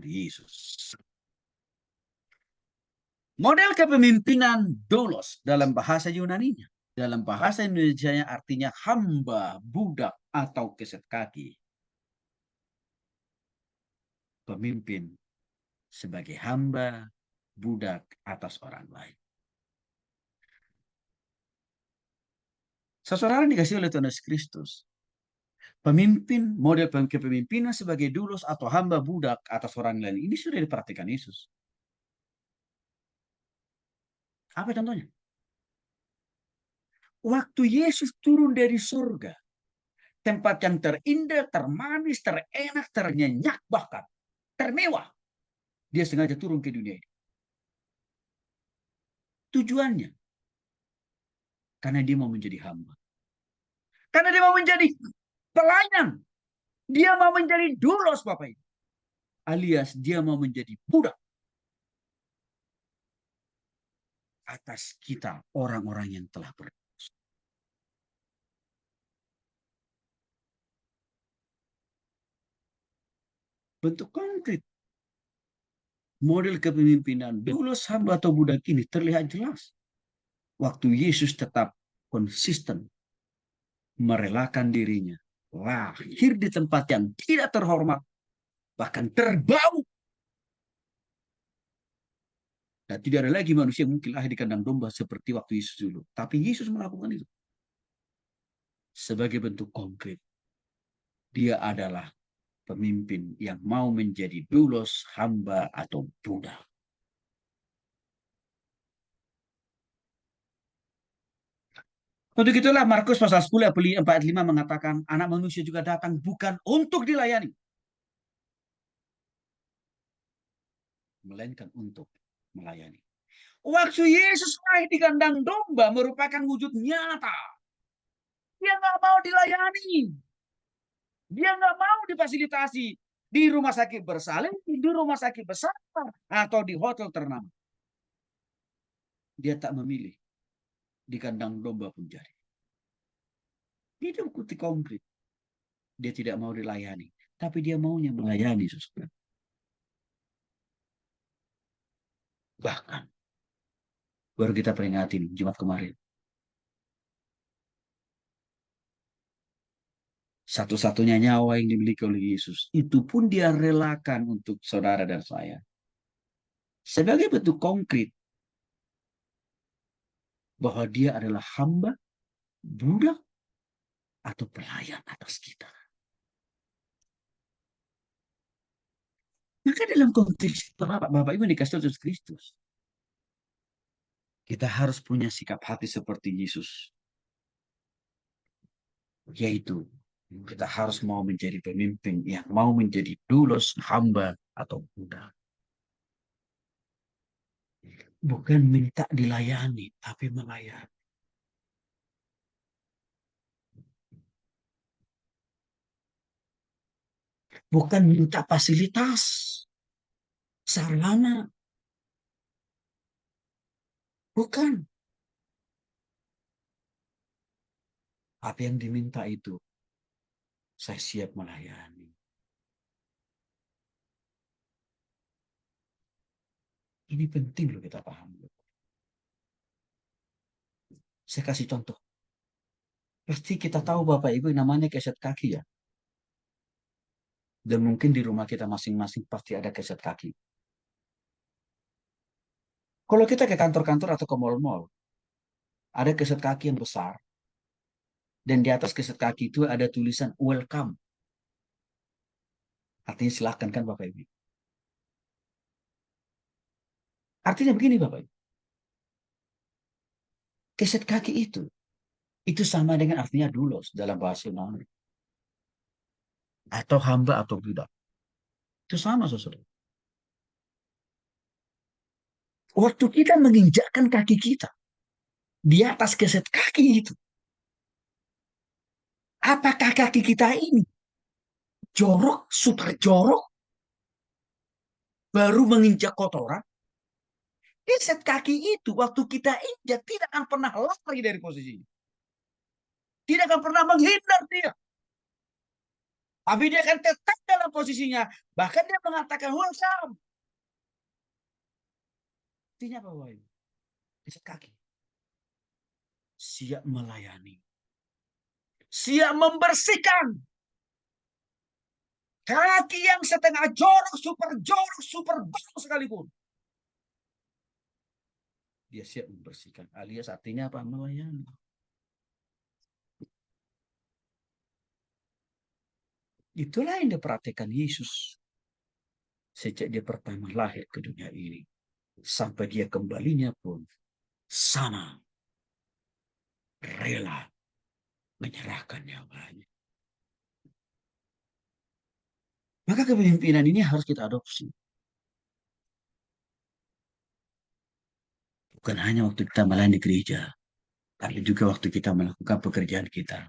Yesus. Model kepemimpinan doulos dalam bahasa Yunaninya. Dalam bahasa Indonesia artinya hamba, budak, atau keset kaki. Pemimpin sebagai hamba, budak atas orang lain. Saudara dikasih oleh Tuhan Yesus Kristus. Pemimpin, model kepemimpinan sebagai doulos atau hamba budak atas orang lain. Ini sudah diperhatikan Yesus. Apa contohnya? Waktu Yesus turun dari surga, tempat yang terindah, termanis, terenak, ternyenyak, bahkan termewah, dia sengaja turun ke dunia ini. Tujuannya, karena dia mau menjadi hamba. Karena dia mau menjadi pelayan. Dia mau menjadi doulos, Bapak Ibu. Alias dia mau menjadi budak atas kita, orang-orang yang telah berdosa. Bentuk konkret model kepemimpinan doulos, hamba atau budak ini terlihat jelas. Waktu Yesus tetap konsisten merelakan dirinya, lahir di tempat yang tidak terhormat, bahkan terbau. Dan tidak ada lagi manusia yang mungkin lahir di kandang domba seperti waktu Yesus dulu. Tapi Yesus melakukan itu. Sebagai bentuk konkret. Dia adalah pemimpin yang mau menjadi doulos, hamba, atau budak. Untuk itulah Markus pasal 10 ayat 45 mengatakan anak manusia juga datang bukan untuk dilayani, melainkan untuk melayani. Waktu Yesus naik di kandang domba merupakan wujud nyata. Dia nggak mau dilayani. Dia nggak mau difasilitasi di rumah sakit bersalin, di rumah sakit besar, atau di hotel ternama. Dia tak memilih. Di kandang domba pun jadi. Itu bukti konkret. Dia tidak mau dilayani. Tapi dia maunya melayani, saudara. Bahkan, baru kita peringatin Jumat kemarin. Satu-satunya nyawa yang dimiliki oleh Yesus. Itu pun dia relakan untuk saudara dan saya. Sebagai bentuk konkret. Bahwa dia adalah hamba, budak, atau pelayan atas kita. Maka dalam konteks Bapak Ibu dikasih Yesus Kristus. Kita harus punya sikap hati seperti Yesus. Yaitu kita harus mau menjadi pemimpin yang mau menjadi doulos, hamba, atau budak. Bukan minta dilayani, tapi melayani. Bukan minta fasilitas, sarana. Bukan. Apa yang diminta itu, saya siap melayani. Ini penting loh kita paham. Saya kasih contoh. Pasti kita tahu Bapak Ibu namanya keset kaki ya. Dan mungkin di rumah kita masing-masing pasti ada keset kaki. Kalau kita ke kantor-kantor atau ke mall-mall, ada keset kaki yang besar. Dan di atas keset kaki itu ada tulisan welcome. Artinya silakan kan Bapak Ibu. Artinya begini Bapak Ibu. Keset kaki itu sama dengan artinya doulos dalam bahasa Yunani. Atau hamba atau budak. Itu sama saudara. Waktu kita menginjakkan kaki kita di atas keset kaki itu, apakah kaki kita ini jorok, super jorok, baru menginjak kotoran? Keset kaki itu waktu kita injak tidak akan pernah lari dari posisinya. Tidak akan pernah menghindar dia. Tapi dia akan tetap dalam posisinya. Bahkan dia mengatakan, welcome. Artinya apa, Bapak Ibu? Ikat kaki. Siap melayani. Siap membersihkan. Kaki yang setengah jorok, super bau sekalipun. Dia siap membersihkan. Alias artinya apa? Melayani. Itulah yang diperhatikan Yesus sejak dia pertama lahir ke dunia ini. Sampai dia kembalinya pun sama. Rela menyerahkan nyawanya. Maka kepemimpinan ini harus kita adopsi. Bukan hanya waktu kita melayani di gereja, tapi juga waktu kita melakukan pekerjaan kita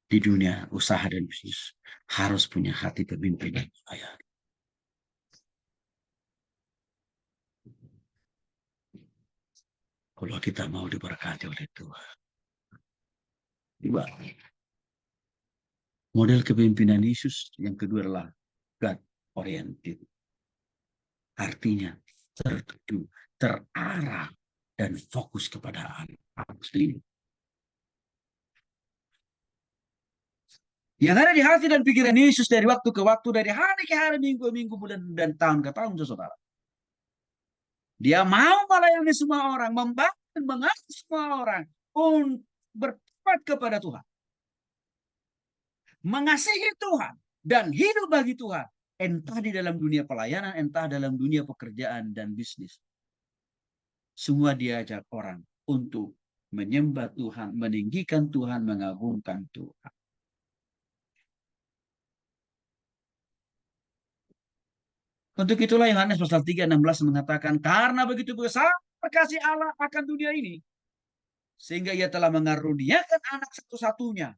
di dunia usaha dan bisnis. Harus punya hati pemimpin yang melayani. Kalau kita mau diberkati oleh Tuhan. Model kepemimpinan Yesus yang kedua adalah God oriented. Artinya tertuju, terarah, dan fokus kepada anak sendiri. Yang ada di hati dan pikiran Yesus dari waktu ke waktu, dari hari ke hari, minggu ke minggu, bulan dan tahun ke tahun, saudara. Dia mau melayani semua orang, membantu dan mengasihi semua orang untuk bertobat kepada Tuhan. Mengasihi Tuhan dan hidup bagi Tuhan. Entah di dalam dunia pelayanan, entah dalam dunia pekerjaan dan bisnis. Semua diajak orang untuk menyembah Tuhan, meninggikan Tuhan, mengagungkan Tuhan. Untuk itulah Yohanes pasal 3:16 mengatakan, karena begitu besar kasih Allah akan dunia ini, sehingga ia telah mengaruniakan anak satu-satunya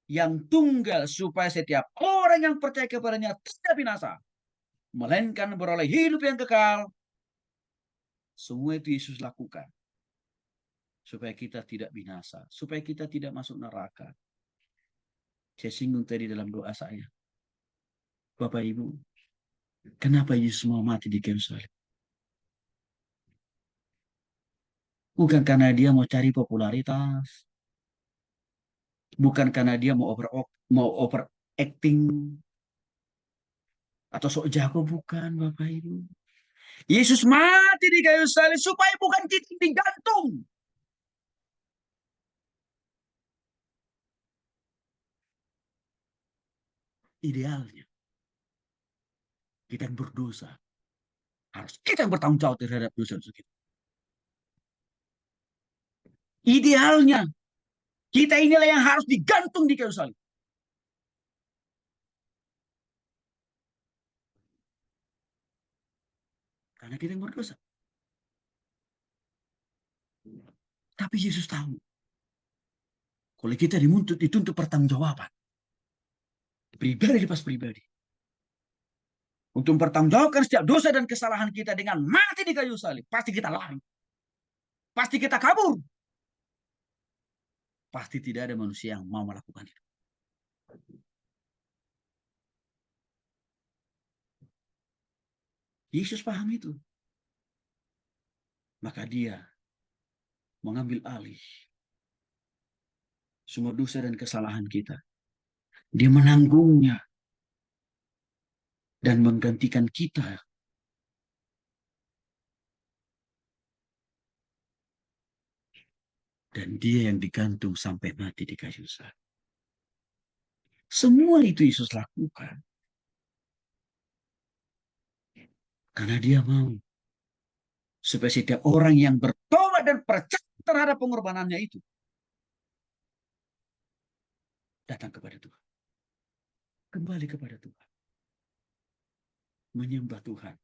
yang tunggal, supaya setiap orang yang percaya kepadanya tidak binasa, melainkan beroleh hidup yang kekal. Semua itu Yesus lakukan supaya kita tidak binasa, supaya kita tidak masuk neraka. Saya singgung tadi dalam doa saya. Bapak Ibu, kenapa Yesus mau mati di kayu salib? Bukan karena dia mau cari popularitas, bukan karena dia mau over acting atau sok jago, bukan, Bapak Ibu. Yesus mati di kayu salib supaya bukan kita digantung. Idealnya kita yang berdosa, harus kita yang bertanggung jawab terhadap dosa-dosa kita. Idealnya kita inilah yang harus digantung di kayu salib. Karena kita yang berdosa. Tapi Yesus tahu kalau kita dituntut pertanggungjawaban pribadi lepas pribadi, untuk mempertanggungjawabkan setiap dosa dan kesalahan kita dengan mati di kayu salib, pasti kita lari, pasti kita kabur, pasti tidak ada manusia yang mau melakukan itu. Yesus paham itu, maka dia mengambil alih semua dosa dan kesalahan kita. Dia menanggungnya dan menggantikan kita. Dan dia yang digantung sampai mati di kayu salib. Semua itu Yesus lakukan karena dia mau supaya setiap orang yang bertobat dan percaya terhadap pengorbanannya itu datang kepada Tuhan, kembali kepada Tuhan, menyembah Tuhan,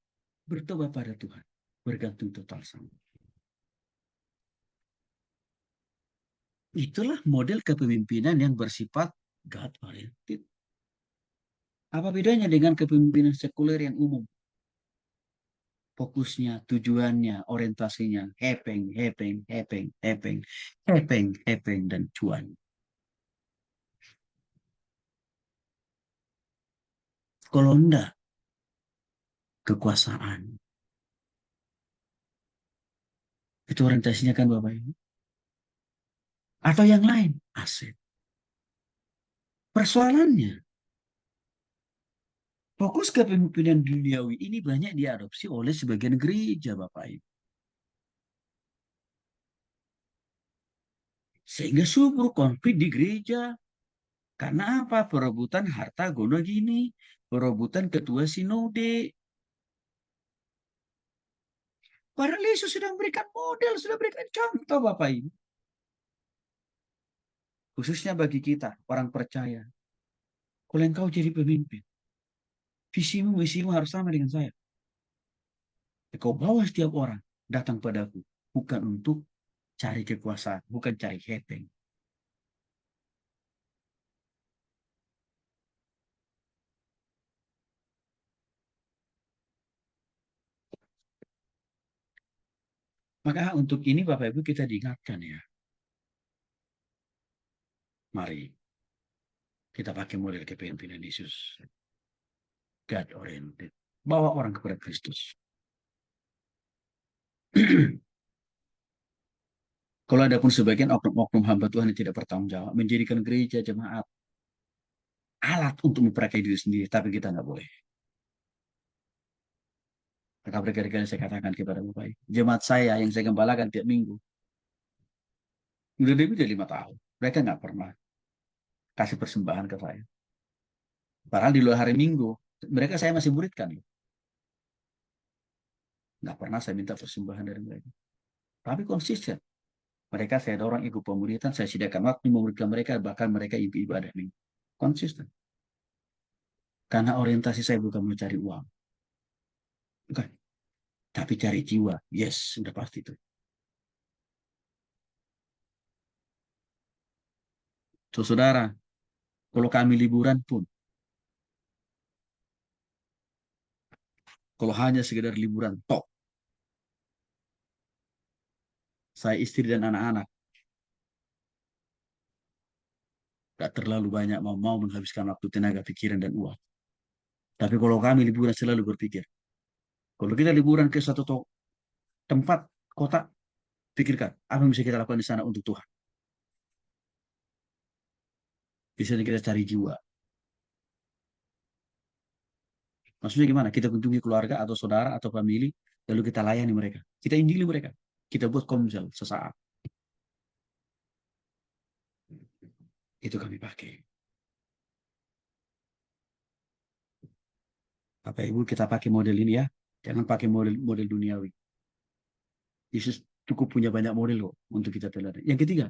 bertobat pada Tuhan, bergantung total sama. Itulah model kepemimpinan yang bersifat God oriented. Apa bedanya dengan kepemimpinan sekuler yang umum? Fokusnya, tujuannya, orientasinya, hepeng, hepeng, hepeng, hepeng, hepeng, hepeng, dan cuan. Kalau enggak, kekuasaan. Itu orientasinya kan Bapak Ibu. Atau yang lain, aset. Persoalannya, fokus kepemimpinan duniawi ini banyak diadopsi oleh sebagian gereja Bapak Ibu. Sehingga subur konflik di gereja. Karena apa? Perebutan harta gono gini. Perebutan ketua sinode. Padahal Yesus sudah memberikan model, sudah memberikan contoh Bapak Ibu. Khususnya bagi kita, orang percaya. Kalau engkau jadi pemimpin, visimu, misimu harus sama dengan saya. Engkau bawa setiap orang datang padaku. Bukan untuk cari kekuasaan, bukan cari heteng. Maka untuk ini Bapak Ibu kita diingatkan ya. Mari kita pakai model kepemimpinan Yesus. God oriented. Bawa orang kepada Kristus. Kalau ada pun sebagian oknum-oknum hamba Tuhan yang tidak bertanggung jawab, menjadikan gereja jemaat alat untuk memperakai diri sendiri, tapi kita nggak boleh. Maka berkali-kali saya katakan kepada Bapak, jemaat saya yang saya gembalakan tiap minggu, udah lebih dari 5 tahun, mereka nggak pernah kasih persembahan ke saya. Padahal di luar hari Minggu, mereka saya masih muridkan. Nggak pernah saya minta persembahan dari mereka. Tapi konsisten. Mereka saya dorong ikut pemuritan, saya sediakan waktu memuridkan mereka, bahkan mereka ibadah minggu. Konsisten. Karena orientasi saya bukan mencari uang. Bukan. Tapi cari jiwa. Yes, sudah pasti itu. So, saudara, kalau kami liburan pun, kalau hanya sekedar liburan, tok. Saya istri dan anak-anak, gak terlalu banyak mau menghabiskan waktu, tenaga, pikiran, dan uang. Tapi kalau kami liburan selalu berpikir, kalau kita liburan ke satu tempat, kota, pikirkan, apa yang bisa kita lakukan di sana untuk Tuhan. Biasanya kita cari jiwa. Maksudnya gimana? Kita kunjungi keluarga atau saudara atau famili, lalu kita layani mereka. Kita injili mereka. Kita buat komsel sesaat. Itu kami pakai. Bapak Ibu kita pakai model ini ya. Jangan pakai model duniawi. Yesus cukup punya banyak model kok untuk kita teladani. Yang ketiga,